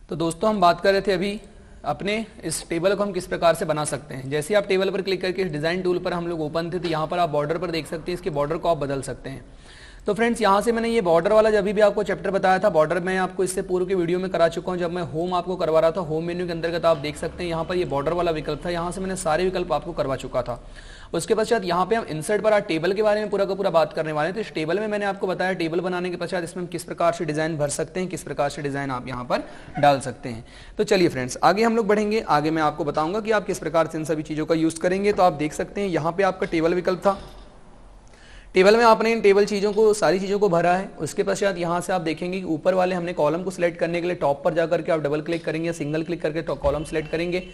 तो दोस्तों हम बात कर रहे थे अभी अपने इस टेबल को हम किस प्रकार से बना सकते हैं। जैसे आप टेबल पर क्लिक करके इस डिज़ाइन टूल पर हम लोग ओपन थे तो यहाँ पर आप बॉर्डर पर देख सकते हैं, इसके बॉर्डर को आप बदल सकते हैं। तो फ्रेंड्स यहाँ से मैंने ये बॉर्डर वाला जब भी आपको चैप्टर बताया था, बॉर्डर मैं आपको इससे पूर्व के वीडियो में करा चुका हूँ। जब मैं होम आपको करवा रहा था, होम मेन्यू के अंतर्गत आप देख सकते हैं यहाँ पर ये बॉर्डर वाला विकल्प था, यहाँ से मैंने सारे विकल्प आपको करवा चुका था। उसके पश्चात यहाँ पे हम इंसर्ट पर आज टेबल के बारे में पूरा का पूरा बात करने वाले हैं। तो इस टेबल में मैंने आपको बताया टेबल बनाने के पश्चात इसमें हम किस प्रकार से डिजाइन भर सकते हैं, किस प्रकार से डिजाइन आप यहाँ पर डाल सकते हैं। तो चलिए फ्रेंड्स आगे हम लोग बढ़ेंगे। आगे मैं आपको बताऊंगा कि आप किस प्रकार से इन सभी चीजों का यूज करेंगे। तो आप देख सकते हैं यहाँ पे आपका टेबल विकल्प था। टेबल में आपने इन टेबल चीज़ों को सारी चीज़ों को भरा है। उसके पश्चात यहाँ से आप देखेंगे कि ऊपर वाले हमने कॉलम को सिलेक्ट करने के लिए टॉप पर जाकर के आप डबल क्लिक करेंगे, सिंगल क्लिक करके कॉलम सिलेक्ट करेंगे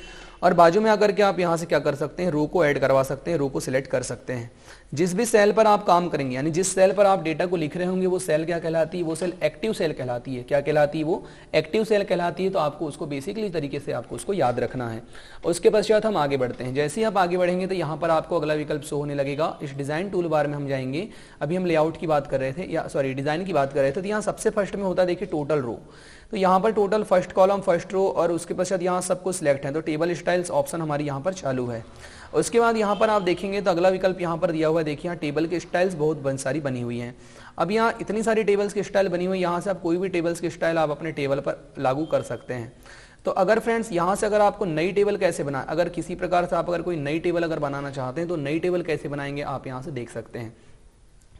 और बाजू में आकर के आप यहाँ से क्या कर सकते हैं, रो को ऐड करवा सकते हैं, रो को सिलेक्ट कर सकते हैं। जिस भी सेल पर आप काम करेंगे यानी जिस सेल पर आप डेटा को लिख रहे होंगे वो सेल क्या कहलाती है, वो सेल एक्टिव सेल कहलाती है। क्या कहलाती है? वो एक्टिव सेल कहलाती है। तो आपको उसको बेसिकली तरीके से आपको उसको याद रखना है। उसके पश्चात हम आगे बढ़ते हैं। जैसे ही आप आगे बढ़ेंगे तो यहाँ पर आपको अगला विकल्प शो होने लगेगा। इस डिजाइन टूल बार में हम जाएंगे। अभी हम लेआउट की बात कर रहे थे या सॉरी डिजाइन की बात कर रहे थे। तो यहाँ सबसे फर्स्ट में होता है देखिए टोटल रो। तो यहाँ पर total first column first row और उसके पश्चात यहाँ सब कुछ सिलेक्ट है। तो टेबल स्टाइल्स ऑप्शन हमारी यहाँ पर चालू है। उसके बाद यहाँ पर आप देखेंगे तो अगला विकल्प यहाँ पर दिया हुआ है। देखिए यहाँ टेबल के स्टाइल्स बहुत सारी बनी हुई हैं। अब यहाँ इतनी सारी टेबल्स की स्टाइल बनी हुई है, यहाँ से आप कोई भी टेबल्स की स्टाइल आप अपने टेबल पर लागू कर सकते हैं। तो अगर फ्रेंड्स यहाँ से अगर आपको नई टेबल कैसे बनाए, अगर किसी प्रकार से आप अगर कोई नई टेबल अगर बनाना चाहते हैं तो नई टेबल कैसे बनाएंगे आप यहाँ से देख सकते हैं।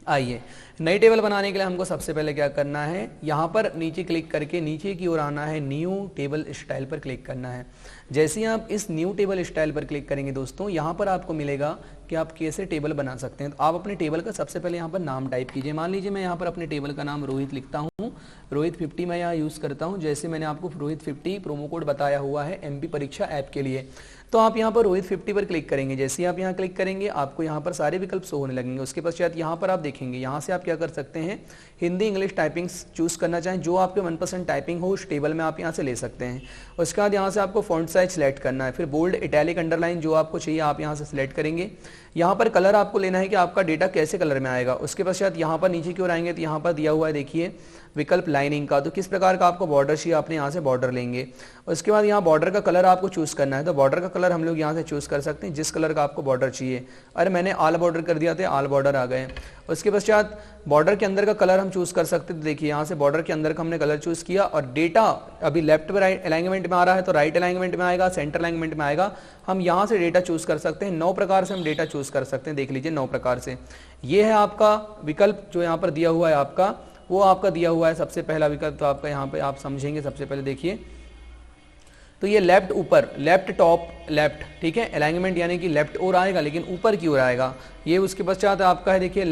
आइए नई टेबल बनाने के लिए हमको सबसे पहले क्या करना है, यहाँ पर नीचे क्लिक करके नीचे की ओर आना है, न्यू टेबल स्टाइल पर क्लिक करना है। जैसे ही आप इस न्यू टेबल स्टाइल पर क्लिक करेंगे दोस्तों, यहाँ पर आपको मिलेगा कि आप कैसे टेबल बना सकते हैं। तो आप अपने टेबल का सबसे पहले यहाँ पर नाम टाइप कीजिए। मान लीजिए मैं यहाँ पर अपने टेबल का नाम रोहित लिखता हूँ, रोहित 50 मैं यहाँ यूज़ करता हूँ। जैसे मैंने आपको रोहित 50 प्रोमो कोड बताया हुआ है MP परीक्षा ऐप के लिए। तो आप यहाँ पर रोहित 50 पर क्लिक करेंगे। जैसे ही आप यहाँ क्लिक करेंगे आपको यहाँ पर सारे विकल्प शो होने लगेंगे। उसके पश्चात यहाँ पर आप देखेंगे, यहाँ से आप क्या कर सकते हैं, हिंदी इंग्लिश टाइपिंग्स चूज करना चाहें, जो आपके मनपसंद टाइपिंग हो उस टेबल में आप यहाँ से ले सकते हैं। उसके बाद यहाँ से आपको फॉन्ट साइज सिलेक्ट करना है, फिर बोल्ड इटैलिक अंडरलाइन जो आपको चाहिए आप यहाँ से सिलेक्ट करेंगे। यहाँ पर कलर आपको लेना है कि आपका डेटा कैसे कलर में आएगा। उसके पश्चात यहाँ पर नीचे की ओर आएंगे तो यहाँ पर दिया हुआ है देखिए विकल्प लाइनिंग का। तो किस प्रकार का आपको बॉर्डर चाहिए, आपने यहाँ से बॉर्डर लेंगे। उसके बाद यहाँ बॉर्डर का कलर आपको चूज करना है। तो बॉर्डर का कलर हम लोग यहाँ से चूज कर सकते हैं जिस कलर का आपको बॉर्डर चाहिए। अरे मैंने ऑल बॉर्डर कर दिया था, ऑल बॉर्डर आ गए। उसके पश्चात बॉर्डर के अंदर का कलर हम चूज कर सकते हैं। तो देखिए यहाँ से बॉर्डर के अंदर का हमने कलर चूज किया और डेटा अभी लेफ्ट पर राइट अलाइनमेंट में आ रहा है तो राइट अलाइनमेंट में आएगा, सेंटर अलाइनमेंट में आएगा। हम यहाँ से डेटा चूज कर सकते हैं। 9 प्रकार से हम डेटा चूज कर सकते हैं। देख लीजिए 9 प्रकार से। ये है आपका विकल्प जो यहाँ पर दिया हुआ है आपका, वो आपका दिया हुआ है सबसे पहला विकल्प। तो आपका यहाँ पे आप समझेंगे सबसे पहले देखिए तो ये लेफ्ट ऊपर, लेफ्ट टॉप लेफ्ट, ठीक है। अलाइनमेंट यानी कि लेफ्ट ओर आएगा लेकिन ऊपर की ओर आएगा। ये उसके पश्चात आपका है देखिए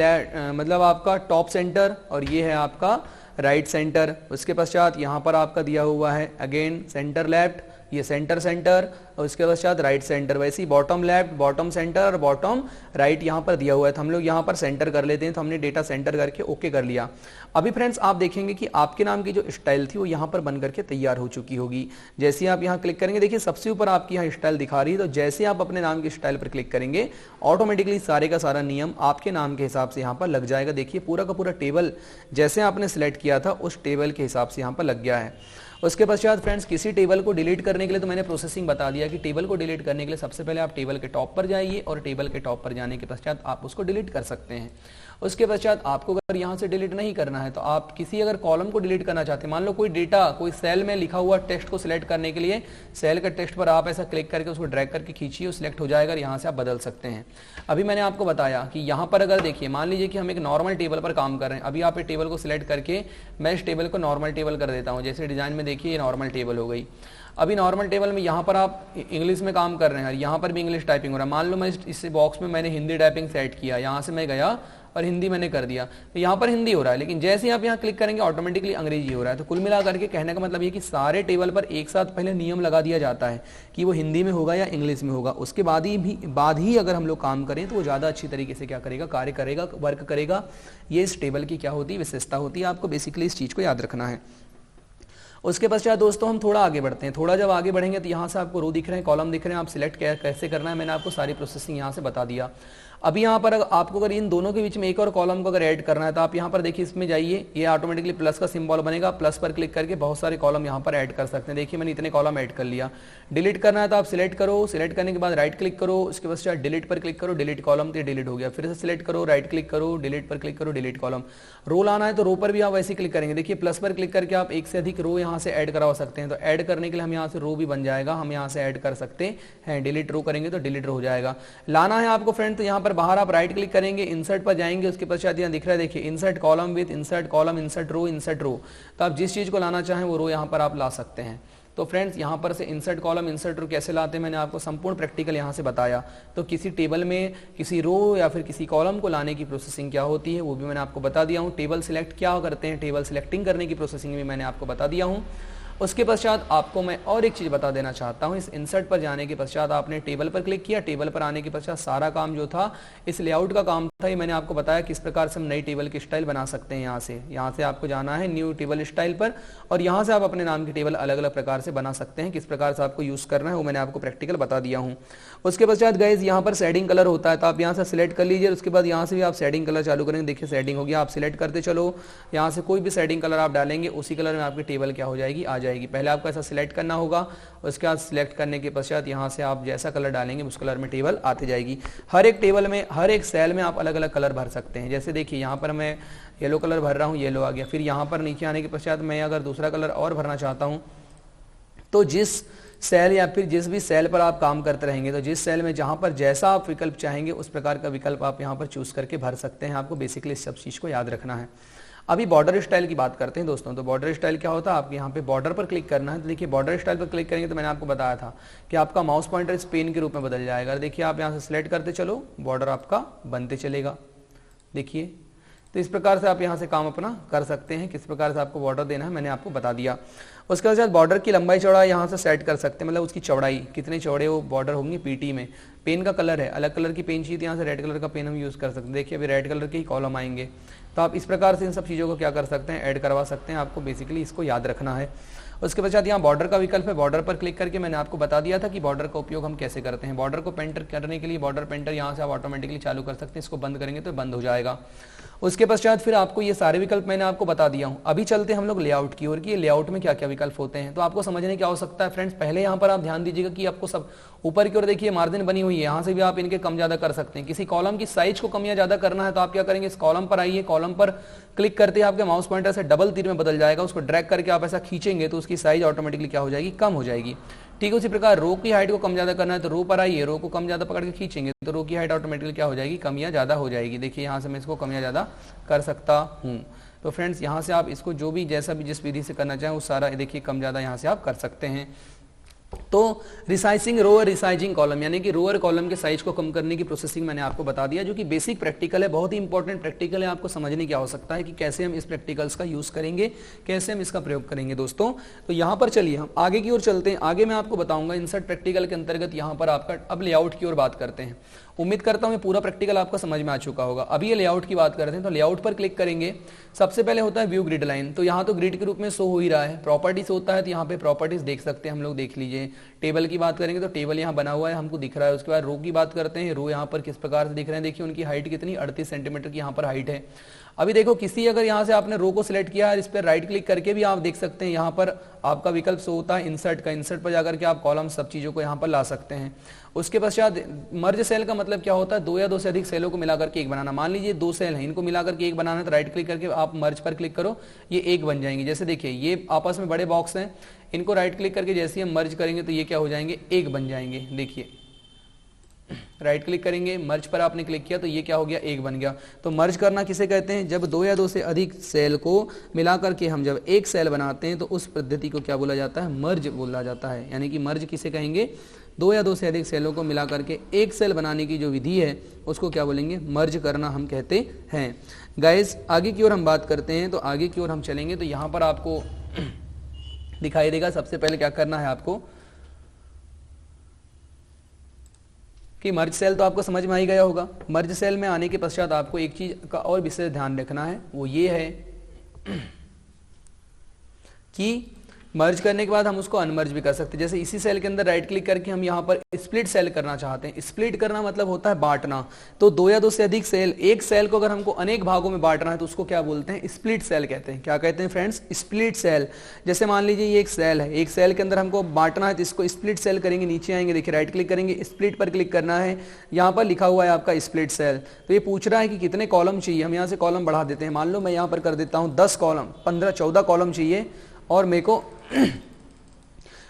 मतलब आपका टॉप सेंटर और ये है आपका राइट सेंटर। उसके पश्चात यहाँ पर आपका दिया हुआ है अगेन सेंटर लेफ्ट, ये सेंटर सेंटर और उसके पश्चात राइट सेंटर। वैसे ही बॉटम लेफ्ट, बॉटम सेंटर और बॉटम राइट यहाँ पर दिया हुआ है। तो हम लोग यहाँ पर सेंटर कर लेते हैं। तो हमने डेटा सेंटर करके ओके कर लिया। अभी फ्रेंड्स आप देखेंगे कि आपके नाम की जो स्टाइल थी वो यहाँ पर बन करके तैयार हो चुकी होगी। जैसे आप यहाँ क्लिक करेंगे देखिए सबसे ऊपर आपकी यहाँ स्टाइल दिखा रही है। तो जैसे आप अपने नाम की स्टाइल पर क्लिक करेंगे ऑटोमेटिकली सारे का सारा नियम आपके नाम के हिसाब से यहाँ पर लग जाएगा। देखिए पूरा का पूरा टेबल जैसे आपने सिलेक्ट किया था उस टेबल के हिसाब से यहाँ पर लग गया है। उसके पश्चात फ्रेंड्स किसी टेबल को डिलीट करने के लिए तो मैंने प्रोसेसिंग बता दिया कि टेबल को डिलीट करने के लिए सबसे पहले आप टेबल के टॉप पर जाइए और टेबल के टॉप पर जाने के पश्चात आप उसको डिलीट कर सकते हैं। उसके पश्चात आपको अगर यहाँ से डिलीट नहीं करना है तो आप किसी अगर कॉलम को डिलीट करना चाहते हैं, मान लो कोई डेटा कोई सेल में लिखा हुआ टेक्स्ट को सिलेक्ट करने के लिए सेल के टेक्स्ट पर आप ऐसा क्लिक करके उसको ड्रैग करके खींचिए, वो सिलेक्ट हो जाएगा और यहाँ से आप बदल सकते हैं। अभी मैंने आपको बताया कि यहाँ पर अगर देखिए मान लीजिए कि हम एक नॉर्मल टेबल पर काम कर रहे हैं। अभी आप एक टेबल को सिलेक्ट करके मैं इस टेबल को नॉर्मल टेबल कर देता हूँ। जैसे डिजाइन में देखिए ये नॉर्मल टेबल हो गई। अभी नॉर्मल टेबल में यहाँ पर आप इंग्लिश में काम कर रहे हैं, यहाँ पर भी इंग्लिश टाइपिंग हो रहा है। मान लो मैं इस बॉक्स में मैंने हिंदी टाइपिंग सेट किया, यहाँ से मैं गया और हिंदी मैंने कर दिया तो यहाँ पर हिंदी हो रहा है, लेकिन जैसे ही आप यहाँ क्लिक करेंगे ऑटोमेटिकली अंग्रेजी हो रहा है। तो कुल मिलाकर के कहने का मतलब ये कि सारे टेबल पर एक साथ पहले नियम लगा दिया जाता है कि वो हिंदी में होगा या इंग्लिश में होगा। उसके बाद ही अगर हम लोग काम करें तो वो ज़्यादा अच्छी तरीके से क्या करेगा, कार्य करेगा, वर्क करेगा। ये इस टेबल की क्या होती है, विशेषता होती है। आपको बेसिकली इस चीज़ को याद रखना है। उसके पश्चात दोस्तों हम थोड़ा आगे बढ़ते हैं। थोड़ा जब आगे बढ़ेंगे तो यहाँ से आपको रो दिख रहे हैं, कॉलम दिख रहे हैं। आप सिलेक्ट कैसे करना है मैंने आपको सारी प्रोसेसिंग यहाँ से बता दिया। अभी यहाँ पर आपको अगर इन दोनों के बीच में एक और कॉलम को अगर ऐड करना है तो आप यहाँ पर देखिए इसमें जाइए, ये ऑटोमेटिकली प्लस का सिंबल बनेगा, प्लस पर क्लिक करके बहुत सारे कॉलम यहाँ पर ऐड कर सकते हैं। देखिए मैंने इतने कॉलम ऐड कर लिया। डिलीट करना है तो आप सिलेक्ट करो, सिलेक्ट करने के बाद राइट क्लिक करो, उसके पश्चात डिलीट पर क्लिक करो, डिलीट कॉलम, तो डिलीट हो गया। फिर से सिलेक्ट करो, राइट क्लिक करो, डिलीट पर क्लिक करो, डिलीट कॉलम। रो लाना है तो रो पर भी आप वैसे क्लिक करेंगे। देखिए प्लस पर क्लिक करके आप एक से अधिक रो यहाँ से ऐड करवा सकते हैं। तो ऐड करने के लिए हम यहाँ से रो भी बन जाएगा, हम यहाँ से ऐड कर सकते हैं। डिलीट रो करेंगे तो डिलीट रो हो जाएगा। लाना है आपको फ्रेंड तो यहाँ पर बाहर आप राइट क्लिक करेंगे, इंसर्ट पर जाएंगे, उसके पश्चात यहाँ दिख रहा है देखिए insert column with insert column, insert row, insert row. तो आप जिस चीज को लाना चाहें वो रो यहाँ पर आप ला सकते हैं। तो फ्रेंड्स यहाँ पर से इंसर्ट कॉलम इंसर्ट रो कैसे लाते हैं मैंने आपको संपूर्ण प्रैक्टिकल यहाँ से बताया। तो किसी टेबल में किसी रो या फिर किसी कॉलम को लाने की प्रोसेसिंग क्या होती है वो भी मैंने आपको बता दिया हूँ। टेबल सिलेक्ट क्या करते हैं, टेबल सिलेक्टिंग करने की प्रोसेसिंग भी मैंने आपको बता दिया हूँ। उसके पश्चात आपको मैं और एक चीज़ बता देना चाहता हूँ। इस इंसर्ट पर जाने के पश्चात आपने टेबल पर क्लिक किया, टेबल पर आने के पश्चात सारा काम जो था इस लेआउट का काम था, ये मैंने आपको बताया किस प्रकार से हम नई टेबल की स्टाइल बना सकते हैं। यहाँ से आपको जाना है न्यू टेबल स्टाइल पर और यहाँ से आप अपने नाम की टेबल अलग अलग प्रकार से बना सकते हैं। किस प्रकार से आपको यूज़ करना है वो मैंने आपको प्रैक्टिकल बता दिया हूँ। उसके पश्चात गाइज यहाँ पर शेडिंग कलर होता है, तो आप यहाँ से सिलेक्ट कर लीजिए। उसके बाद यहाँ से भी आप शेडिंग कलर चालू करेंगे। देखिए शेडिंग हो गया, आप सिलेक्ट करते चलो, यहाँ से कोई भी शेडिंग कलर आप डालेंगे उसी कलर में आपकी टेबल क्या हो जाएगी, आ जाएगी। पहले आपको ऐसा सिलेक्ट करना होगा, उसके बाद सिलेक्ट करने के पश्चात यहाँ से आप जैसा कलर डालेंगे उस कलर में टेबल आती जाएगी। हर एक टेबल में हर एक सेल में आप अलग अलग कलर भर सकते हैं। जैसे देखिए यहाँ पर मैं येलो कलर भर रहा हूँ, येलो आ गया। फिर यहाँ पर नीचे आने के पश्चात मैं अगर दूसरा कलर और भरना चाहता हूँ तो जिस सेल या फिर जिस भी सेल पर आप काम करते रहेंगे तो जिस सेल में जहाँ पर जैसा आप विकल्प चाहेंगे उस प्रकार का विकल्प आप यहाँ पर चूज करके भर सकते हैं। आपको बेसिकली इस सब चीज़ को याद रखना है। अभी बॉर्डर स्टाइल की बात करते हैं दोस्तों। तो बॉर्डर स्टाइल क्या होता है, आपके यहाँ पे बॉर्डर पर क्लिक करना है। तो देखिए बॉर्डर स्टाइल पर क्लिक करेंगे तो मैंने आपको बताया था कि आपका माउस पॉइंटर इस पेन के रूप में बदल जाएगा। देखिए आप यहाँ से सिलेक्ट करते चलो, बॉर्डर आपका बनते चलेगा। देखिए तो इस प्रकार से आप यहाँ से काम अपना कर सकते हैं। किस प्रकार से आपको बॉर्डर देना है मैंने आपको बता दिया। उसके बाद बॉर्डर की लंबाई चौड़ाई यहाँ से सेट कर सकते हैं, मतलब उसकी चौड़ाई कितने चौड़े वो बॉर्डर होंगे पीटी में। पेन का कलर है, अलग कलर की पेन चाहिए तो यहाँ से रेड कलर का पेन हम यूज़ कर सकते हैं। देखिए अभी रेड कलर के ही कॉलम आएंगे। तो आप इस प्रकार से इन सब चीज़ों को क्या कर सकते हैं, ऐड करवा सकते हैं। आपको बेसिकली इसको याद रखना है। उसके पश्चात यहाँ बॉर्डर का विकल्प है, बॉर्डर पर क्लिक करके मैंने आपको बता दिया था कि बॉर्डर का उपयोग हम कैसे करते हैं। बॉर्डर को पेंटर करने के लिए बॉर्डर पेंटर यहाँ से आप ऑटोमेटिकली चालू कर सकते हैं। इसको बंद करेंगे तो बंद हो जाएगा। उसके पश्चात फिर आपको ये सारे विकल्प मैंने आपको बता दिया हूँ। अभी चलते हैं हम लोग लेआउट की ओर कि लेआउट में क्या क्या विकल्प होते हैं। तो आपको समझने की आवश्यकता है फ्रेंड्स। पहले यहाँ पर आप ध्यान दीजिएगा कि आपको सब ऊपर की ओर देखिए मार्जिन बनी हुई है, यहाँ से भी आप इनके कम ज्यादा कर सकते हैं। किसी कॉलम की साइज को कम या ज्यादा करना है तो आप क्या करेंगे, इस कॉलम पर आइए, कॉलम पर क्लिक करते ही आपके माउस पॉइंटर से डबल तीर में बदल जाएगा। उसको ड्रैग करके आप ऐसा खींचेंगे तो उसकी साइज ऑटोमेटिकली क्या हो जाएगी, कम हो जाएगी। ठीक है, उसी प्रकार रो की हाइट को कम ज्यादा करना है तो रो पर आइए, रो को कम ज्यादा पकड़ के खींचेंगे तो रो की हाइट ऑटोमेटिकली क्या हो जाएगी, कम या ज्यादा हो जाएगी। देखिए यहाँ से मैं इसको कम या ज्यादा कर सकता हूँ। तो फ्रेंड्स यहाँ से आप इसको जो भी जैसा भी जिस विधि से करना चाहें वो सारा देखिए कम ज्यादा यहाँ से आप कर सकते हैं। तो रिसाइजिंग रो और रिसाइजिंग कॉलम यानी कि रो और कॉलम के साइज को कम करने की प्रोसेसिंग मैंने आपको बता दिया, जो कि बेसिक प्रैक्टिकल है, बहुत ही इंपॉर्टेंट प्रैक्टिकल है। आपको समझने की आवश्यकता है कि कैसे हम इस प्रैक्टिकल्स का यूज करेंगे, कैसे हम इसका प्रयोग करेंगे दोस्तों। तो यहाँ पर चलिए हम आगे की ओर चलते हैं। आगे मैं आपको बताऊंगा इंसर्ट प्रैक्टिकल के अंतर्गत यहाँ पर आपका अब लेआउट की ओर बात करते हैं। उम्मीद करता हूँ पूरा प्रैक्टिकल आपका समझ में आ चुका होगा। अभी ये लेआउट की बात करते हैं। तो लेआउट पर क्लिक करेंगे, सबसे पहले होता है व्यू ग्रिड लाइन। तो यहाँ तो ग्रिड के रूप में शो हो ही रहा है। प्रॉपर्टीज होता है तो यहाँ पे प्रॉपर्टीज देख सकते हैं हम लोग, देख लीजिए। टेबल की बात करेंगे तो टेबल यहाँ बना हुआ है, हमको दिख रहा है। उसके बाद रो की बात करते हैं, रो यहाँ पर किस प्रकार से दिख रहे हैं। देखिए उनकी हाइट कितनी, 38 सेंटीमीटर की यहाँ पर हाइट है। अभी देखो किसी अगर यहाँ से आपने रो को सिलेक्ट किया है, इस पर राइट क्लिक करके भी आप देख सकते हैं। यहाँ पर आपका विकल्प शो होता है इंसर्ट का, इंसर्ट पर जाकर के आप कॉलम सब चीजों को यहाँ पर ला सकते हैं। उसके पश्चात मर्ज सेल का मतलब क्या होता है, दो या दो से अधिक सेलों को मिलाकर के एक बनाना। मान लीजिए दो सेल हैं, इनको मिलाकर के एक बनाना है तो राइट क्लिक करके आप मर्ज पर क्लिक करो, ये एक बन जाएंगे। जैसे देखिए ये आपस में बड़े बॉक्स हैं, इनको राइट क्लिक करके जैसे हम मर्ज करेंगे तो ये क्या हो जाएंगे, एक बन जाएंगे। देखिए राइट क्लिक करेंगे, मर्ज पर आपने क्लिक किया तो ये क्या हो गया, एक बन गया। तो मर्ज करना किसे कहते हैं, जब दो या दो से अधिक सेल को मिलाकर के हम जब एक सेल बनाते हैं तो उस पद्धति को क्या बोला जाता है, मर्ज बोला जाता है। यानी कि मर्ज किसे कहेंगे, दो या दो से अधिक सेलों को मिला करके एक सेल बनाने की जो विधि है उसको क्या बोलेंगे, मर्ज करना हम कहते हैं। गाइस आगे की ओर हम बात करते हैं। तो आगे की ओर हम चलेंगे तो यहाँ पर आपको दिखाई देगा सबसे पहले क्या करना है आपको कि मर्ज सेल तो आपको समझ में आ ही गया होगा। मर्ज सेल में आने के पश्चात आपको एक चीज का और विशेष ध्यान रखना है, वो ये है कि मर्ज करने के बाद हम उसको अनमर्ज भी कर सकते हैं। जैसे इसी सेल के अंदर राइट क्लिक करके हम यहाँ पर स्प्लिट सेल करना चाहते हैं। स्प्लिट करना मतलब होता है बांटना। तो दो या दो से अधिक सेल, एक सेल को अगर हमको अनेक भागों में बांटना है तो उसको क्या बोलते हैं? स्प्लिट सेल कहते हैं। क्या कहते हैं फ्रेंड्स? Split cell. जैसे मान लीजिए ये एक सेल है, एक सेल के अंदर हमको बांटना है तो इसको स्प्लिट सेल करेंगे। नीचे आएंगे, देखिए राइट क्लिक करेंगे, स्प्लिट पर क्लिक करना है, यहाँ पर लिखा हुआ है आपका स्प्लिट सेल। तो ये पूछ रहा है कि कितने कॉलम चाहिए, हम यहाँ से कॉलम बढ़ा देते हैं। मान लो मैं यहाँ पर कर देता हूँ 10 कॉलम, 15-14 कॉलम चाहिए और मेरे को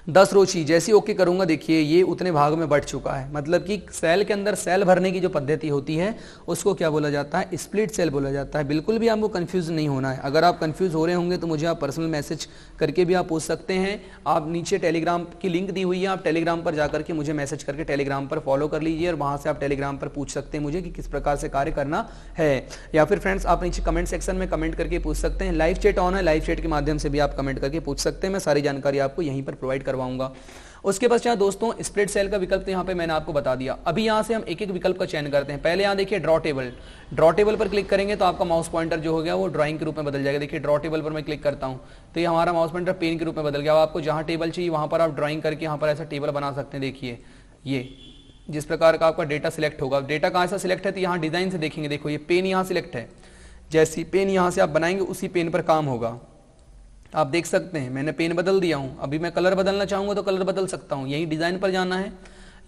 10 रो चाहिए। जैसे ओके करूंगा देखिए ये उतने भाग में बढ़ चुका है। मतलब कि सेल के अंदर सेल भरने की जो पद्धति होती है उसको क्या बोला जाता है? स्प्लिट सेल बोला जाता है। बिल्कुल भी आपको कंफ्यूज नहीं होना है। अगर आप कंफ्यूज हो रहे होंगे तो मुझे आप पर्सनल मैसेज करके भी आप पूछ सकते हैं। आप नीचे टेलीग्राम की लिंक दी हुई है, आप टेलीग्राम पर जाकर के मुझे मैसेज करके टेलीग्राम पर फॉलो कर लीजिए और वहाँ से आप टेलीग्राम पर पूछ सकते हैं मुझे कि किस प्रकार से कार्य करना है। या फिर फ्रेंड्स आप नीचे कमेंट सेक्शन में कमेंट करके पूछ सकते हैं। लाइव चैट ऑन है, लाइव चैट के माध्यम से भी आप कमेंट करके पूछ सकते हैं। मैं सारी जानकारी आपको यहीं पर प्रोवाइड करवाऊंगा। उसके पश्चात दोस्तों स्प्लिट सेल का विकल्प यहाँ पे मैंने आपको बता दिया। अभी यहाँ से हम एक एक विकल्प का चयन करते हैं। पहले यहाँ देखिए ड्रॉ टेबल। ड्रॉ टेबल पर क्लिक करेंगे तो आपका माउस पॉइंटर जो हो गया वो ड्राइंग के रूप में बदल जाएगा। देखिए ड्रॉ टेबल पर मैं क्लिक करता हूँ तो ये हमारा माउस पॉइंटर पेन के रूप में बदल गया। अब आपको जहाँ टेबल चाहिए वहाँ पर आप ड्राइंग करके यहाँ पर ऐसा टेबल बना सकते हैं। देखिए ये जिस प्रकार का आपका डेटा सिलेक्ट होगा। डेटा कहाँ से सिलेक्ट है तो यहाँ डिजाइन से देखेंगे। देखो ये पेन यहाँ सिलेक्ट है, जैसी पेन यहाँ से आप बनाएंगे उसी पेन पर काम होगा। आप देख सकते हैं मैंने पेन बदल दिया हूं। अभी मैं कलर बदलना चाहूंगा तो कलर बदल सकता हूं। यही डिजाइन पर जाना है,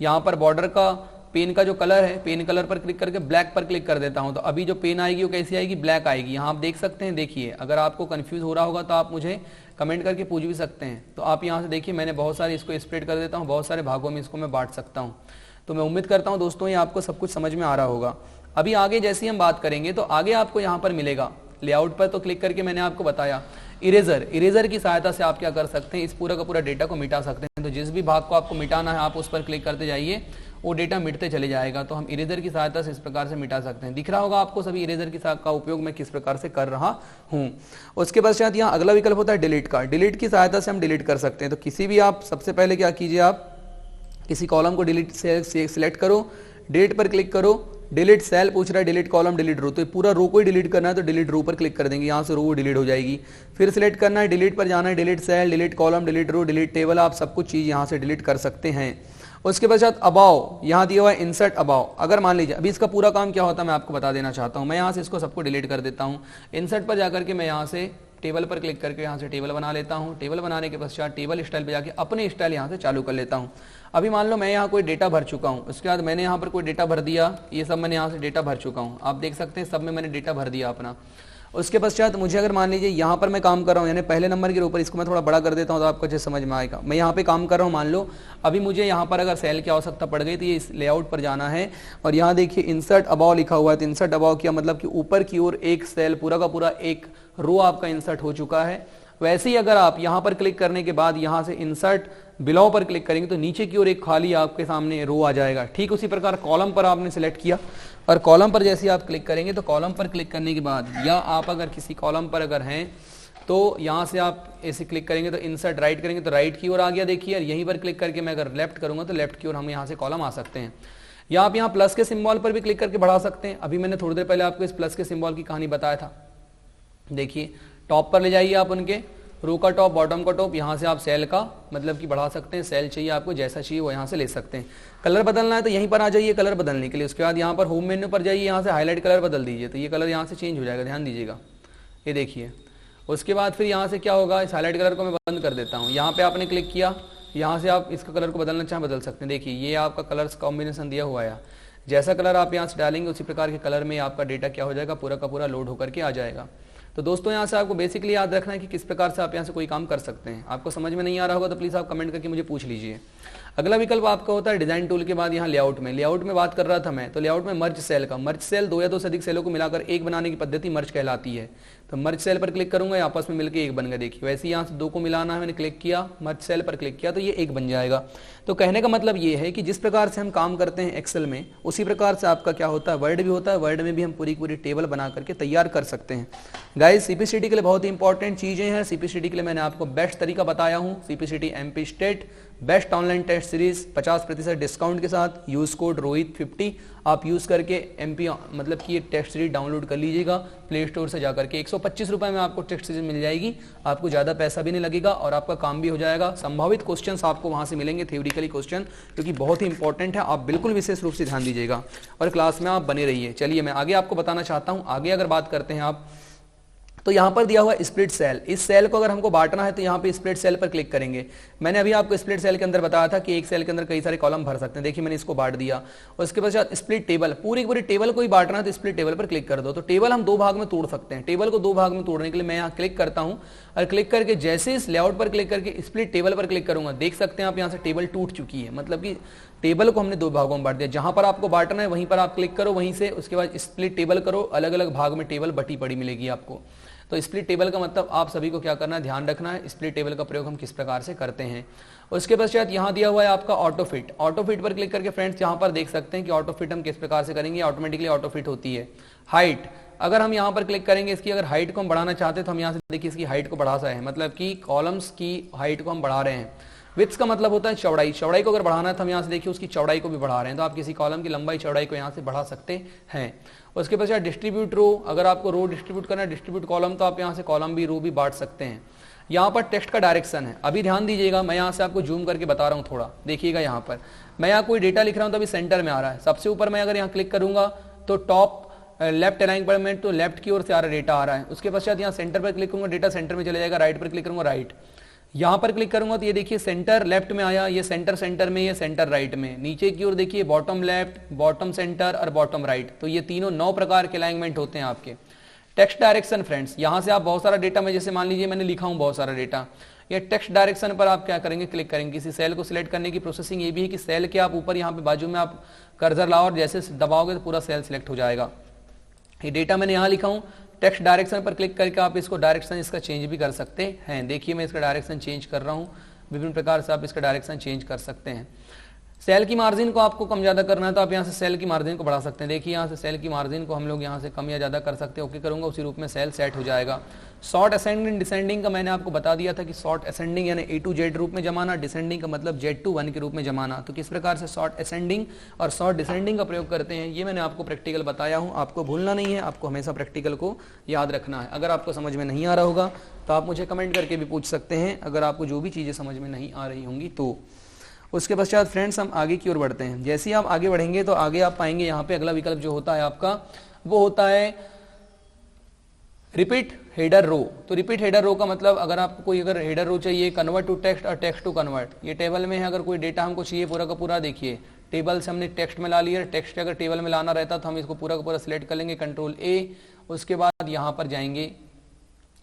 यहाँ पर बॉर्डर का पेन का जो कलर है, पेन कलर पर क्लिक करके ब्लैक पर क्लिक कर देता हूं। तो अभी जो पेन आएगी वो कैसी आएगी? ब्लैक आएगी। यहाँ आप देख सकते हैं। देखिए अगर आपको कंफ्यूज हो रहा होगा तो आप मुझे कमेंट करके पूछ भी सकते हैं। तो आप यहाँ से देखिए मैंने बहुत सारे इसको स्प्लिट कर देता हूँ, बहुत सारे भागों में इसको मैं बांट सकता हूँ। तो मैं उम्मीद करता हूँ दोस्तों ये आपको सब कुछ समझ में आ रहा होगा। अभी आगे जैसे हम बात करेंगे तो आगे आपको यहाँ पर मिलेगा लेआउट पर तो क्लिक करके मैंने आपको बताया इरेजर की सहायता से आप क्या कर सकते हैं? इस पूरा का पूरा डेटा को मिटा सकते हैं। तो जिस भी भाग को आपको मिटाना है आप उस पर क्लिक करते जाइए, वो डेटा मिटते चले जाएगा। तो हम इरेजर की सहायता से इस प्रकार से मिटा सकते हैं। दिख रहा होगा आपको सभी इरेजर का उपयोग मैं किस प्रकार से कर रहा हूँ। उसके पश्चात यहाँ अगला विकल्प होता है डिलीट का। डिलीट की सहायता से हम डिलीट कर सकते हैं। तो किसी भी आप सबसे पहले क्या कीजिए, आप किसी कॉलम को डिलीट से सिलेक्ट करो, डिलीट पर क्लिक करो। डिलीट सेल पूछ रहा है, डिलीट कॉलम, डिलीट रो। तो पूरा रो को ही डिलीट करना है तो डिलीट रो पर क्लिक कर देंगे। यहाँ से रो डिलीट हो जाएगी। फिर सिलेक्ट करना है, डिलीट पर जाना है, delete cell, delete column, delete row, delete table. आप सब कुछ चीज़ यहाँ से डिलीट कर सकते हैं। उसके पश्चात अबाव, यहाँ दिया हुआ है इंसर्ट अबाव। अगर मान लीजिए अभी इसका पूरा काम क्या होता है मैं आपको बता देना चाहता हूँ। मैं यहाँ से इसको सबको डिलीट कर देता हूँ। इंसर्ट पर जाकर के मैं यहाँ से टेबल पर क्लिक करके यहाँ से टेबल बना लेता हूँ। टेबल बनाने के पश्चात टेबल स्टाइल पे जाके अपने स्टाइल यहाँ से चालू कर लेता हूँ। अभी मान लो मैं यहाँ कोई डेटा भर चुका हूँ, उसके बाद मैंने यहाँ पर कोई डेटा भर दिया। ये सब मैंने यहाँ से डेटा भर चुका हूँ, आप देख सकते हैं सब में मैंने डेटा भर दिया अपना। उसके पश्चात मुझे अगर मान लीजिए यहाँ पर मैं काम कर रहा हूँ, यानी पहले नंबर के ऊपर, इसको मैं थोड़ा बड़ा कर देता हूँ तो आपको अच्छे समझ में आएगा। मैं यहाँ पे काम कर रहा हूँ, मान लो अभी मुझे यहाँ पर अगर सेल की आवश्यकता पड़ गई तो ये इस लेआउट पर जाना है और यहाँ देखिए इंसर्ट अबाव लिखा हुआ है। तो इंसर्ट अबाव किया मतलब कि ऊपर की ओर एक सेल पूरा का पूरा एक रो आपका इंसर्ट हो चुका है। वैसे ही अगर आप यहाँ पर क्लिक करने के बाद यहाँ से इंसर्ट बिलो पर क्लिक करेंगे तो नीचे की ओर एक खाली आपके सामने रो आ जाएगा। ठीक उसी प्रकार कॉलम पर आपने सिलेक्ट किया और कॉलम पर जैसे आप क्लिक करेंगे तो कॉलम पर क्लिक करने के बाद या आप अगर किसी कॉलम पर अगर हैं तो यहाँ से आप ऐसे क्लिक करेंगे तो इंसर्ट राइट करेंगे तो राइट की ओर आ गया। देखिए यहीं पर क्लिक करके मैं अगर लेफ्ट करूंगा तो लेफ्ट की ओर हम यहाँ से कॉलम आ सकते हैं। या आप यहाँ प्लस के सिंबल पर भी क्लिक करके बढ़ा सकते हैं। अभी मैंने थोड़ी देर पहले आपको इस प्लस के सिंबल की कहानी बताया था। देखिए टॉप पर ले जाइए आप उनके, रो का टॉप, बॉटम का टॉप, यहाँ से आप सेल का मतलब कि बढ़ा सकते हैं। सेल चाहिए आपको जैसा चाहिए वो यहाँ से ले सकते हैं। कलर बदलना है तो यहीं पर आ जाइए कलर बदलने के लिए। उसके बाद यहाँ पर होम मेन्यू पर जाइए, यहाँ से हाईलाइट कलर बदल दीजिए तो ये कलर यहाँ से चेंज हो जाएगा, ध्यान दीजिएगा। ये देखिए उसके बाद फिर यहाँ से क्या होगा, इस हाईलाइट कलर को मैं बंद कर देता हूँ। यहाँ पे आपने क्लिक किया, यहाँ से आप इसका कलर को बदलना चाहें बदल सकते हैं। देखिए ये आपका कलर्स कॉम्बिनेशन दिया हुआ है। जैसा कलर आप यहाँ से डालेंगे उसी प्रकार के कलर में आपका डेटा क्या हो जाएगा, पूरा का पूरा लोड होकर के आ जाएगा। तो दोस्तों यहाँ से आपको बेसिकली याद रखना है कि किस प्रकार से आप यहाँ से कोई काम कर सकते हैं। आपको समझ में नहीं आ रहा होगा तो प्लीज़ आप कमेंट करके मुझे पूछ लीजिए। अगला विकल्प आपका होता है डिजाइन टूल के बाद यहाँ लेआउट में। लेआउट में बात कर रहा था मैं, तो लेआउट में मर्ज सेल का। मर्ज सेल दो या दो से अधिक सेलों को मिलाकर एक बनाने की पद्धति मर्ज कहलाती है। तो मर्ज सेल पर क्लिक करूंगा, आपस में मिलकर एक बन गया। देखिए वैसे यहाँ से दो को मिलाना है, मैंने क्लिक किया, मर्ज सेल पर क्लिक किया तो ये एक बन जाएगा। तो कहने का मतलब ये है कि जिस प्रकार से हम काम करते हैं एक्सेल में उसी प्रकार से आपका क्या होता है वर्ड भी होता है। वर्ड में भी हम पूरी पूरी टेबल बना करके तैयार कर सकते हैं। गाइस सीपीसीटी के लिए बहुत ही इंपॉर्टेंट चीजें हैं। सीपीसीटी के लिए मैंने आपको बेस्ट तरीका बताया हूँ। CPCT MP state best online test series 50% discount के साथ, यूज कोड रोहित 50 आप यूज करके एमपी मतलब कि ये टेस्ट सीरीज डाउनलोड कर लीजिएगा प्ले स्टोर से जाकर के। 125 रुपए में आपको टेस्ट सीरीज मिल जाएगी, आपको ज़्यादा पैसा भी नहीं लगेगा और आपका काम भी हो जाएगा। संभावित क्वेश्चंस आपको वहाँ से मिलेंगे, थ्योरिटिकली क्वेश्चन, क्योंकि बहुत ही इंपॉर्टेंट है, आप बिल्कुल विशेष रूप से ध्यान दीजिएगा और क्लास में आप बने रहिए। चलिए मैं आगे आपको बताना चाहता हूँ। आगे अगर बात करते हैं आप, तो यहाँ पर दिया हुआ स्प्लिट सेल, इस सेल को अगर हमको बांटना है तो यहाँ पे स्प्लिट सेल पर क्लिक करेंगे। मैंने अभी आपको स्प्लिट सेल के अंदर बताया था कि एक सेल के अंदर कई सारे कॉलम भर सकते हैं। देखिए मैंने इसको बांट दिया। उसके पश्चात स्प्लिट टेबल, पूरी पूरी टेबल को ही बांटना है तो स्प्लिट टेबल पर क्लिक कर दो। तो टेबल हम दो भाग में तोड़ सकते हैं। टेबल को दो भाग में तोड़ने के लिए मैं यहाँ क्लिक करता हूँ और क्लिक करके जैसे इस लेआउट पर क्लिक करके स्प्लिट टेबल पर क्लिक करूंगा, देख सकते हैं आप यहाँ से टेबल टूट चुकी है, मतलब कि टेबल को हमने दो भागों में बांट दिया। जहां पर आपको बांटना है वहीं पर आप क्लिक करो, वहीं से उसके बाद स्प्लिट टेबल करो, अलग अलग भाग में टेबल बटी पड़ी मिलेगी आपको। तो स्प्लिट टेबल का मतलब आप सभी को क्या करना है, ध्यान रखना है स्प्लिट टेबल का प्रयोग हम किस प्रकार से करते हैं। उसके पश्चात यहाँ दिया हुआ है आपका ऑटो फिट। ऑटो फिट पर क्लिक करके फ्रेंड्स यहाँ पर देख सकते हैं कि ऑटो फिट हम किस प्रकार से करेंगे, ऑटोमेटिकली ऑटो फिट होती है। हाइट, अगर हम यहाँ पर क्लिक करेंगे, इसकी अगर हाइट को हम बढ़ाना चाहते हैं तो हम यहाँ से देखिए इसकी हाइट को बढ़ा रहे हैं, मतलब कि कॉलम्स की हाइट को हम बढ़ा रहे हैं। विड्थ का मतलब होता है चौड़ाई, चौड़ाई को अगर बढ़ाना है तो हम यहाँ से देखिए उसकी चौड़ाई को भी बढ़ा रहे हैं। तो आप किसी कॉलम की लंबाई चौड़ाई को यहाँ से बढ़ा सकते हैं। उसके पश्चात डिस्ट्रीब्यूट रो, अगर आपको रो डिस्ट्रीब्यूट करना है, डिस्ट्रीब्यूट कॉलम, तो आप यहाँ से कॉलम भी रो भी बांट सकते हैं। यहाँ पर टेक्स्ट का डायरेक्शन है, अभी ध्यान दीजिएगा, मैं यहाँ से आपको जूम करके बता रहा हूँ थोड़ा, देखिएगा यहाँ पर मैं यहाँ कोई डेटा लिख रहा हूँ तो अभी सेंटर में आ रहा है। सबसे ऊपर मैं अगर यहाँ क्लिक करूंगा तो टॉप लेफ्ट अलाइनमेंट तो लेफ्ट की ओर से आ रहा डेटा आ रहा है। उसके पश्चात यहाँ सेंटर पर क्लिक करूंगा, डेटा सेंटर में चले जाएगा। राइट पर क्लिक करूंगा, राइट, यहाँ पर क्लिक करूंगा तो ये देखिए सेंटर लेफ्ट में आया, ये सेंटर सेंटर में, ये सेंटर राइट में। नीचे की ओर देखिए बॉटम लेफ्ट, बॉटम सेंटर और बॉटम राइट। तो ये तीनों 9 प्रकार के अलाइनमेंट होते हैं आपके। टेक्स्ट डायरेक्शन फ्रेंड्स, यहाँ से आप बहुत सारा डेटा, मैं जैसे मान लीजिए मैंने लिखा हूँ बहुत सारा डेटा, ये टेक्स्ट डायरेक्शन पर आप क्या करेंगे, क्लिक करेंगे। किसी सेल को सिलेक्ट करने की प्रोसेसिंग ये भी है कि सेल के आप ऊपर यहाँ पे बाजू में आप कर्सर लाओ और जैसे दबाओगे तो पूरा सेल सिलेक्ट हो जाएगा। ये डेटा मैंने यहाँ लिखा हूँ, टेक्स्ट डायरेक्शन पर क्लिक करके आप इसको डायरेक्शन इसका चेंज भी कर सकते हैं। देखिए मैं इसका डायरेक्शन चेंज कर रहा हूँ, विभिन्न प्रकार से आप इसका डायरेक्शन चेंज कर सकते हैं। सेल की मार्जिन को आपको कम ज़्यादा करना है तो आप यहाँ से सेल की मार्जिन को बढ़ा सकते हैं। देखिए यहाँ से सेल की मार्जिन को हम लोग यहाँ से कम या ज़्यादा कर सकते हैं। ओके करूँगा, उसी रूप में सेल सेट हो जाएगा। शॉर्ट असेंडिंग डिसेंडिंग का मैंने आपको बता दिया था कि शॉर्ट असेंडिंग यानी A to Z रूप में जमाना, डिसेंडिंग का मतलब Z to 1 के रूप में जमाना। तो किस प्रकार से शॉर्ट असेंडिंग और शॉर्ट डिसेंडिंग का प्रयोग करते हैं ये मैंने आपको प्रैक्टिकल बताया हूँ। आपको भूलना नहीं है, आपको हमेशा प्रैक्टिकल को याद रखना है। अगर आपको समझ में नहीं आ रहा होगा तो आप मुझे कमेंट करके भी पूछ सकते हैं, अगर आपको जो भी चीज़ें समझ में नहीं आ रही होंगी तो। उसके पश्चात फ्रेंड्स हम आगे की ओर बढ़ते हैं। जैसे ही आप आगे बढ़ेंगे तो आगे आप पाएंगे यहाँ पे अगला विकल्प जो होता है आपका वो होता है रिपीट हेडर रो। तो रिपीट हेडर रो का मतलब अगर आपको कोई अगर हेडर रो चाहिए, कन्वर्ट टू टेक्स्ट और टेक्स्ट टू कन्वर्ट, ये टेबल में है, अगर कोई डेटा हमको चाहिए पूरा का पूरा, देखिए टेबल से हमने टेक्स्ट में ला लिया, टेक्स्ट अगर टेबल में लाना रहता तो हम इसको पूरा का पूरा सिलेक्ट कर लेंगे, कंट्रोल A, उसके बाद यहाँ पर जाएंगे,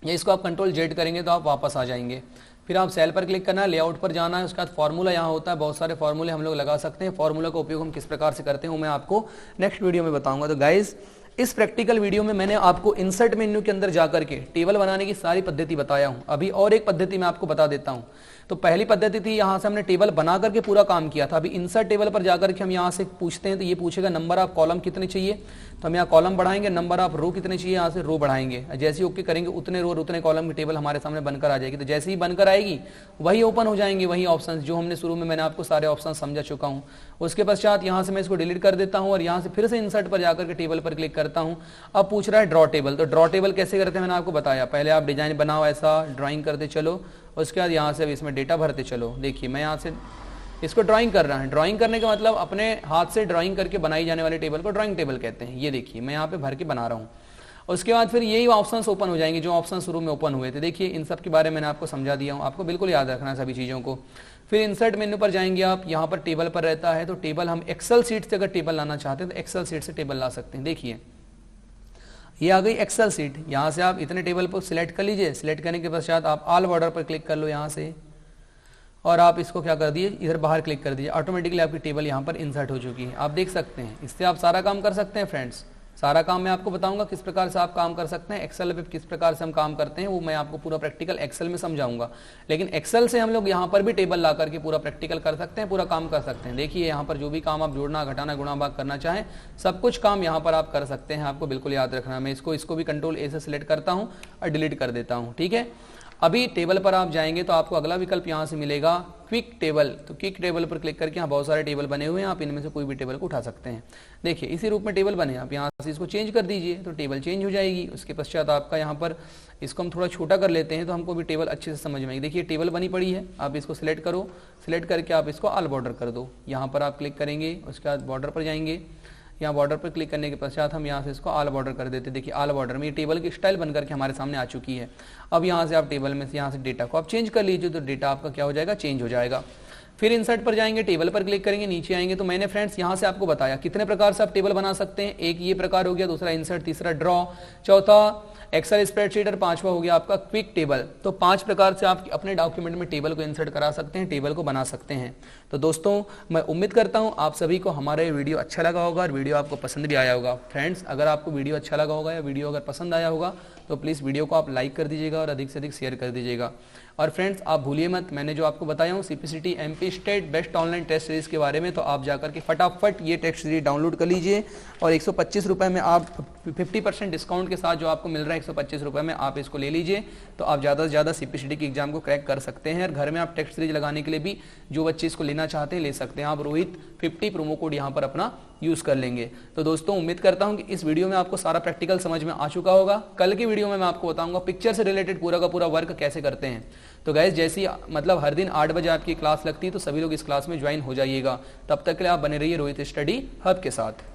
या इसको आप कंट्रोल Z करेंगे तो आप वापस आ जाएंगे। फिर आप सेल पर क्लिक करना है, लेआउट पर जाना है, उसके बाद फार्मूला यहाँ होता है, बहुत सारे फार्मूले हम लोग लगा सकते हैं। फार्मूला का उपयोग हम किस प्रकार से करते हैं वो मैं आपको नेक्स्ट वीडियो में बताऊंगा। तो गाइज इस प्रैक्टिकल वीडियो में मैंने आपको इंसर्ट मेन्यू के अंदर जाकर के टेबल बनाने की सारी पद्धति बताया हूं। अभी और एक पद्धति मैं आपको बता देता हूं। तो पहली पद्धति थी यहाँ से हमने टेबल बना करके पूरा काम किया था। अभी इंसर्ट टेबल पर जाकर के हम यहाँ से पूछते हैं तो ये पूछेगा नंबर ऑफ कॉलम कितने चाहिए, तो हम यहाँ कॉलम बढ़ाएंगे, नंबर ऑफ रो कितने चाहिए, यहाँ से रो बढ़ाएंगे। जैसे ही ओके करेंगे उतने रो और उतने कॉलम की टेबल हमारे सामने बनकर आ जाएगी। तो जैसे ही बनकर आएगी वही ओपन हो जाएंगे वही ऑप्शन जो हमने शुरू में मैंने आपको सारे ऑप्शन समझा चुका हूँ। उसके पश्चात यहाँ से मैं इसको डिलीट कर देता हूँ और यहाँ से फिर से इंसर्ट पर जाकर के टेबल पर क्लिक करता हूँ। अब पूछ रहा है ड्रॉ टेबल। तो ड्रॉ टेबल कैसे करते हैं मैंने आपको बताया, पहले आप डिजाइन बनाओ, ऐसा ड्राइंग करते चलो, उसके बाद यहाँ से इसमें डेटा भरते चलो। देखिए मैं यहाँ से इसको ड्राइंग कर रहा है। ड्राइंग करने का मतलब अपने हाथ से ड्राइंग करके बनाई जाने वाले टेबल को ड्राइंग टेबल कहते हैं। ये देखिए मैं यहाँ पे भर के बना रहा हूँ। उसके बाद फिर यही ऑप्शंस ओपन हो जाएंगे जो ऑप्शन शुरू में ओपन हुए थे। देखिए इन सब के बारे में मैंने आपको समझा दिया हूँ, आपको बिल्कुल याद रखना है सभी चीज़ों को। फिर इंसर्ट मेन्यू पर जाएंगे आप, यहाँ पर टेबल पर रहता है तो टेबल हम एक्सेल सीट से अगर टेबल लाना चाहते हैं तो एक्सेल सीट से टेबल ला सकते हैं। देखिए ये आ गई एक्सेल सीट। यहाँ से आप इतने टेबल को सिलेक्ट कर लीजिए। सिलेक्ट करने के पश्चात आप ऑल बॉर्डर पर क्लिक कर लो यहाँ से, और आप इसको क्या कर दिए इधर बाहर क्लिक कर दीजिए। ऑटोमेटिकली आपकी टेबल यहाँ पर इंसर्ट हो चुकी है, आप देख सकते हैं। इससे आप सारा काम कर सकते हैं फ्रेंड्स। सारा काम मैं आपको बताऊंगा किस प्रकार से आप काम कर सकते हैं। एक्सेल पे किस प्रकार से हम काम करते हैं वो मैं आपको पूरा प्रैक्टिकल एक्सेल में समझाऊंगा। लेकिन एक्सेल से हम लोग यहाँ पर भी टेबल ला करके पूरा प्रैक्टिकल कर सकते हैं, पूरा काम कर सकते हैं। देखिए यहाँ पर जो भी काम आप जोड़ना, घटाना, गुणा, भाग करना चाहें सब कुछ काम यहाँ पर आप कर सकते हैं। आपको बिल्कुल याद रखना। मैं इसको भी कंट्रोल A से सिलेक्ट करता हूँ और डिलीट कर देता हूँ। ठीक है, अभी टेबल पर आप जाएंगे तो आपको अगला विकल्प यहाँ से मिलेगा क्विक टेबल, तो क्विक टेबल पर क्लिक करके यहाँ बहुत सारे टेबल बने हुए हैं, आप इनमें से कोई भी टेबल को उठा सकते हैं। देखिए इसी रूप में टेबल बने, आप यहाँ से इसको चेंज कर दीजिए तो टेबल चेंज हो जाएगी। उसके पश्चात आपका यहाँ पर इसको हम थोड़ा छोटा कर लेते हैं तो हमको भी टेबल अच्छे से समझ में आएगी। देखिए टेबल बनी पड़ी है, आप इसको सिलेक्ट करो, सिलेक्ट करके आप इसको ऑल बॉर्डर कर दो। यहाँ पर आप क्लिक करेंगे, उसके बाद बॉर्डर पर जाएंगे, यहाँ बॉर्डर पर क्लिक करने के पश्चात हम यहाँ से इसको ऑल बॉर्डर कर देते हैं। देखिए ऑल बॉर्डर में ये टेबल की स्टाइल बनकर के हमारे सामने आ चुकी है। अब यहाँ से आप टेबल में से यहाँ से डेटा को आप चेंज कर लीजिए, तो डेटा आपका क्या हो जाएगा, चेंज हो जाएगा। फिर इंसर्ट पर जाएंगे, टेबल पर क्लिक करेंगे, नीचे आएंगे तो मैंने फ्रेंड्स यहाँ से आपको बताया कितने प्रकार से आप टेबल बना सकते हैं। एक ये प्रकार हो गया, दूसरा इंसर्ट, तीसरा ड्रॉ, चौथा एक्सेल स्प्रेडशीट और पांचवा हो गया आपका क्विक टेबल। तो 5 प्रकार से आप अपने डॉक्यूमेंट में टेबल को इंसर्ट करा सकते हैं, टेबल को बना सकते हैं। तो दोस्तों मैं उम्मीद करता हूं आप सभी को हमारा ये वीडियो अच्छा लगा होगा और वीडियो आपको पसंद भी आया होगा। फ्रेंड्स अगर आपको वीडियो अच्छा लगा होगा या वीडियो अगर पसंद आया होगा तो प्लीज़ वीडियो को आप लाइक कर दीजिएगा और अधिक से अधिक शेयर कर दीजिएगा। और फ्रेंड्स आप भूलिए मत, मैंने जो आपको बताया हूँ CPCT MP state best online test series के बारे में, तो आप जाकर के फटाफट ये टेस्ट सीरीज डाउनलोड कर लीजिए और 125 रुपये में आप 50% डिस्काउंट के साथ जो आपको मिल रहा है 125 रुपये में आप इसको ले लीजिए। तो आप ज़्यादा से ज़्यादा CPCT की एग्जाम को क्रैक कर सकते हैं और घर में आप टेस्ट सीरीज लगाने के लिए भी जो बच्चे इसको लेना चाहते हैं ले सकते हैं। आप रोहित 50 प्रोमो कोड यहाँ पर अपना यूज़ कर लेंगे। तो दोस्तों उम्मीद करता हूँ कि इस वीडियो में आपको सारा प्रैक्टिकल समझ में आ चुका होगा। कल की वीडियो में मैं आपको बताऊंगा पिक्चर से रिलेटेड पूरा का पूरा वर्क कैसे करते हैं। तो गाइस जैसी मतलब हर दिन 8 बजे आपकी क्लास लगती है तो सभी लोग इस क्लास में ज्वाइन हो जाइएगा। तब तक के लिए आप बने रहिए रोहित स्टडी हब के साथ।